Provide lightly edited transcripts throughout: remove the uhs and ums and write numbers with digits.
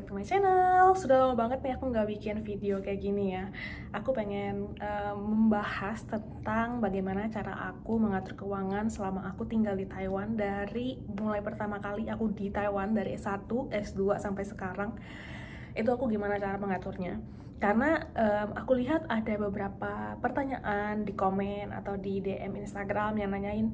back to my channel. Sudah lama banget nih aku nggak bikin video kayak gini ya. Aku pengen membahas tentang bagaimana cara aku mengatur keuangan selama aku tinggal di Taiwan. Dari mulai pertama kali aku di Taiwan, dari S1, S2 sampai sekarang. Itu aku gimana cara mengaturnya. Karena aku lihat ada beberapa pertanyaan di komen atau di DM Instagram yang nanyain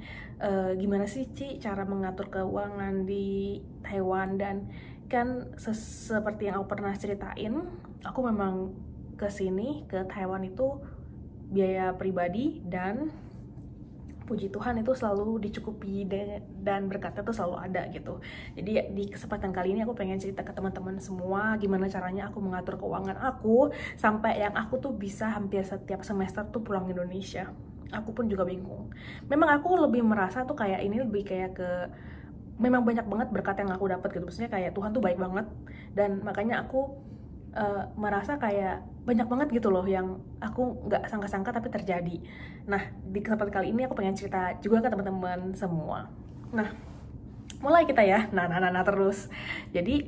gimana sih Ci cara mengatur keuangan di Taiwan. Dan kan seperti yang aku pernah ceritain, aku memang kesini ke Taiwan itu biaya pribadi, dan puji Tuhan itu selalu dicukupi dan berkatnya tuh selalu ada gitu. Jadi di kesempatan kali ini aku pengen cerita ke teman-teman semua gimana caranya aku mengatur keuangan aku sampai yang aku tuh bisa hampir setiap semester tuh pulang Indonesia. Aku pun juga bingung. Memang aku lebih merasa tuh kayak ini lebih kayak ke memang banyak banget berkat yang aku dapat gitu. Maksudnya kayak Tuhan tuh baik banget, dan makanya aku merasa kayak banyak banget gitu loh yang aku nggak sangka-sangka tapi terjadi. Nah, di kesempatan kali ini aku pengen cerita juga ke teman-teman semua. Nah, mulai kita ya. Nah terus. Jadi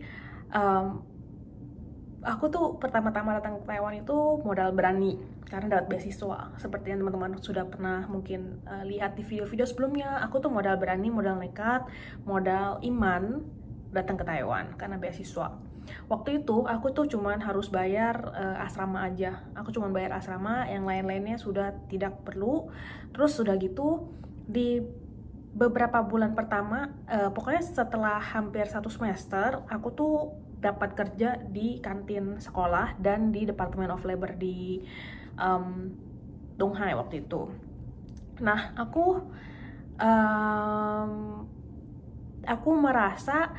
aku tuh pertama-tama datang ke Taiwan itu modal berani karena dapat beasiswa. Seperti yang teman-teman sudah pernah mungkin lihat di video-video sebelumnya, aku tuh modal berani, modal nekat, modal iman datang ke Taiwan karena beasiswa. Waktu itu aku tuh cuman harus bayar asrama aja. Aku cuman bayar asrama, yang lain-lainnya sudah tidak perlu. Terus sudah gitu di beberapa bulan pertama, pokoknya setelah hampir 1 semester, aku tuh dapat kerja di kantin sekolah dan di Department of Labor di Dong Hai waktu itu. Nah, aku merasa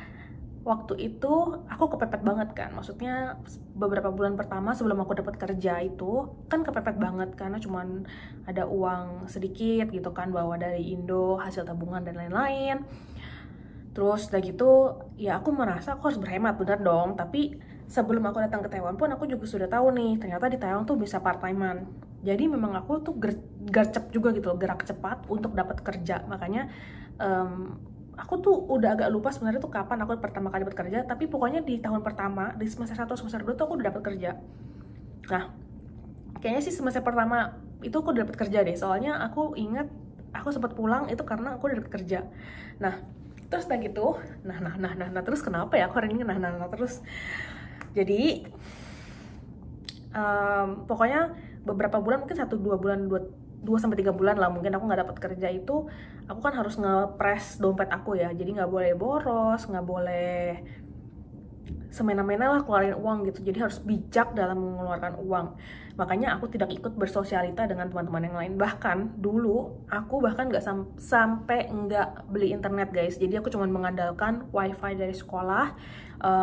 waktu itu aku kepepet banget kan. Maksudnya beberapa bulan pertama sebelum aku dapat kerja itu kan kepepet banget karena cuman ada uang sedikit gitu kan, bawa dari Indo, hasil tabungan dan lain-lain. Terus udah gitu ya aku merasa aku harus berhemat, bener dong. Tapi sebelum aku datang ke Taiwan pun aku juga sudah tahu nih, ternyata di Taiwan tuh bisa part-timean. Jadi memang aku tuh gercep juga gitu loh, gerak cepat untuk dapat kerja. Makanya aku tuh udah agak lupa sebenarnya tuh kapan aku pertama kali dapat kerja, tapi pokoknya di tahun pertama, di semester 1, semester 2 tuh aku udah dapat kerja. Nah, kayaknya sih semester pertama itu aku udah dapat kerja deh, soalnya aku ingat aku sempat pulang itu karena aku udah dapat kerja. Nah, terus udah gitu, terus kenapa ya aku hari ini terus? Jadi, pokoknya beberapa bulan, mungkin 1-2 bulan, 2-3 bulan lah mungkin aku nggak dapat kerja itu, aku kan harus ngepres dompet aku ya. Jadi nggak boleh boros, nggak boleh semena-mena lah keluarin uang gitu. Jadi harus bijak dalam mengeluarkan uang. Makanya aku tidak ikut bersosialita dengan teman-teman yang lain. Bahkan dulu aku bahkan nggak sampai nggak beli internet guys. Jadi aku cuma mengandalkan wifi dari sekolah.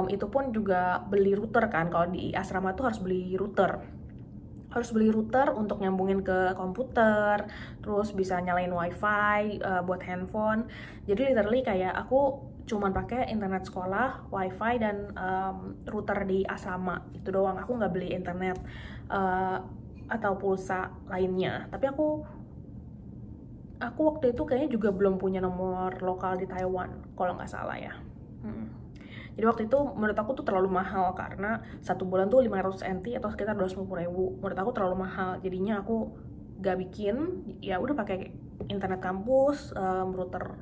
Itu pun juga beli router kan. Kalau di asrama tuh harus beli router. Harus beli router untuk nyambungin ke komputer, terus bisa nyalain wifi buat handphone. Jadi literally kayak aku cuman pakai internet sekolah, wifi, dan router di asrama. Itu doang, aku nggak beli internet atau pulsa lainnya. Tapi aku waktu itu kayaknya juga belum punya nomor lokal di Taiwan, kalau nggak salah ya. Jadi waktu itu menurut aku tuh terlalu mahal karena 1 bulan tuh 500 NT atau sekitar 250.000. Menurut aku terlalu mahal. Jadinya aku gak bikin, ya udah pakai internet kampus, router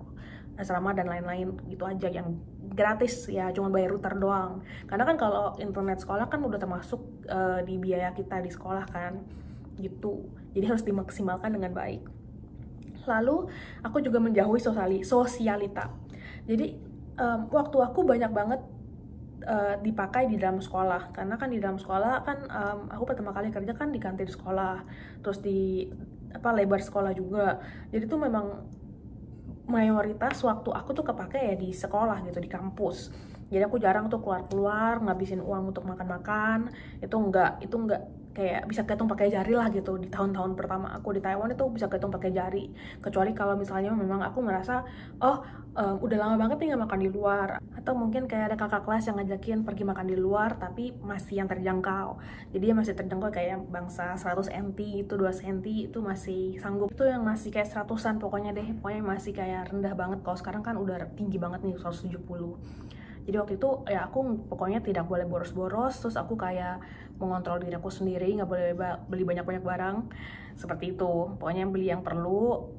asrama dan lain-lain gitu aja yang gratis ya, cuma bayar router doang. Karena kan kalau internet sekolah kan udah termasuk di biaya kita di sekolah kan. Gitu. Jadi harus dimaksimalkan dengan baik. Lalu aku juga menjauhi sosialita. Jadi waktu aku banyak banget dipakai di dalam sekolah, karena kan di dalam sekolah kan aku pertama kali kerja kan di kantin sekolah, terus di lebar sekolah juga. Jadi tuh memang mayoritas waktu aku tuh kepake ya di sekolah gitu, di kampus. Jadi aku jarang tuh keluar-keluar ngabisin uang untuk makan-makan. Itu enggak kayak bisa kehitung pakai jari lah gitu. Di tahun-tahun pertama aku di Taiwan itu bisa kehitung pakai jari. Kecuali kalau misalnya memang aku merasa udah lama banget nih nggak makan di luar, atau mungkin kayak ada kakak kelas yang ngajakin pergi makan di luar tapi masih yang terjangkau. Jadi masih terjangkau kayak bangsa 100 NT itu 2 NT itu masih sanggup. Itu yang masih kayak 100-an pokoknya deh. Pokoknya masih kayak rendah banget. Kalau sekarang kan udah tinggi banget nih, 170. Jadi waktu itu ya aku pokoknya tidak boleh boros-boros, terus aku kayak mengontrol diri aku sendiri, nggak boleh beli banyak-banyak barang seperti itu. Pokoknya beli yang perlu,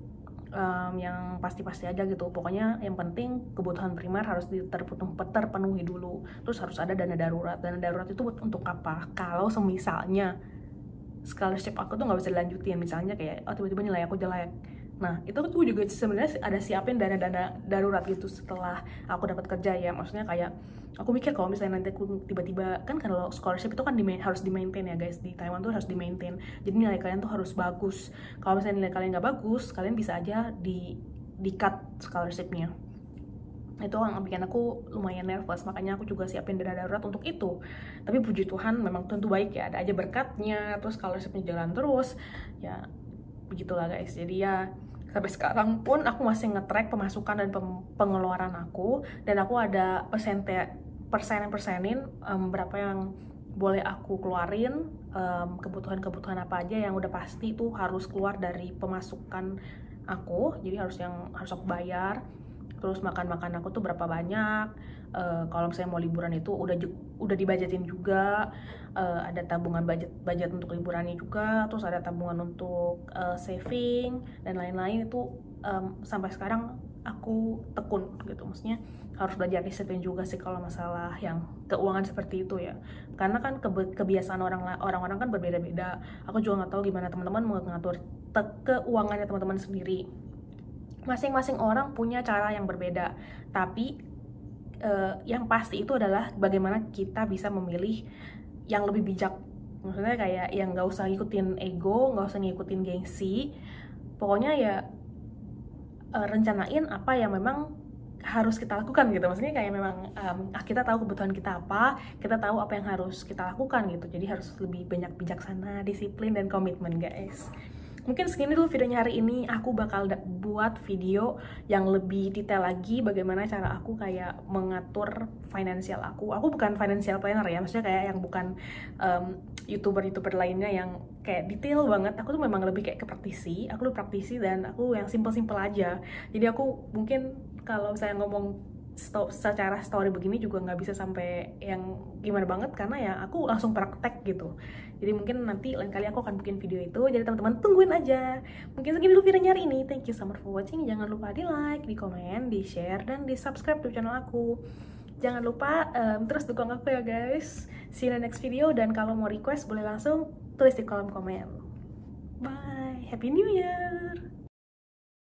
yang pasti-pasti aja gitu. Pokoknya yang penting kebutuhan primer harus terpenuhi dulu. Terus harus ada dana darurat. Dana darurat itu untuk apa? Kalau semisalnya scholarship aku tuh nggak bisa dilanjutin, misalnya kayak tiba-tiba nilai aku jelek. Nah itu tuh juga sebenarnya ada siapin dana-dana darurat gitu setelah aku dapat kerja ya. Maksudnya kayak aku mikir kalau misalnya nanti aku tiba-tiba, kan kalau scholarship itu kan harus di-maintain ya guys, di Taiwan tuh harus di-maintain. Jadi nilai kalian tuh harus bagus. Kalau misalnya nilai kalian nggak bagus, kalian bisa aja di-cut scholarshipnya. Itu yang bikin aku lumayan nervous, makanya aku juga siapin dana darurat untuk itu. Tapi puji Tuhan memang tentu baik ya, ada aja berkatnya, terus scholarshipnya jalan terus ya, begitulah guys. Jadi ya sampai sekarang pun aku masih nge-track pemasukan dan pengeluaran aku, dan aku ada persenin berapa yang boleh aku keluarin, kebutuhan-kebutuhan apa aja yang udah pasti itu harus keluar dari pemasukan aku, jadi harus aku bayar. Terus makan aku tuh berapa banyak, kalau misalnya mau liburan itu udah dibajetin juga, ada tabungan budget untuk liburannya juga, terus ada tabungan untuk saving dan lain-lain. Itu sampai sekarang aku tekun gitu, maksudnya harus belajar disiplin juga sih kalau masalah yang keuangan seperti itu ya, karena kan kebiasaan orang-orang kan berbeda-beda. Aku juga nggak tahu gimana teman-teman mengatur keuangannya teman-teman sendiri. Masing-masing orang punya cara yang berbeda, tapi yang pasti itu adalah bagaimana kita bisa memilih yang lebih bijak. Maksudnya kayak yang nggak usah ngikutin ego, nggak usah ngikutin gengsi. Pokoknya ya rencanain apa yang memang harus kita lakukan gitu. Maksudnya kayak memang kita tahu kebutuhan kita apa, kita tahu apa yang harus kita lakukan gitu. Jadi harus lebih banyak bijaksana, disiplin, dan komitmen guys. Mungkin segini dulu videonya hari ini. Aku bakal buat video yang lebih detail lagi bagaimana cara aku kayak mengatur finansial aku. Aku bukan financial planner ya, maksudnya kayak yang bukan youtuber lainnya yang kayak detail banget. Aku tuh memang lebih kayak ke praktisi. Aku lebih praktisi dan aku yang simple-simple aja. Jadi aku mungkin kalau saya ngomong secara story begini juga nggak bisa sampai yang gimana banget, karena ya aku langsung praktek gitu. Jadi mungkin nanti lain kali aku akan bikin video itu, jadi teman-teman tungguin aja. Mungkin segini dulu videonya hari ini. Thank you so much for watching. Jangan lupa di like, di komen, di share, dan di subscribe to channel aku. Jangan lupa terus dukung aku ya guys. See you in the next video, dan kalau mau request boleh langsung tulis di kolom komen. Bye, Happy New Year.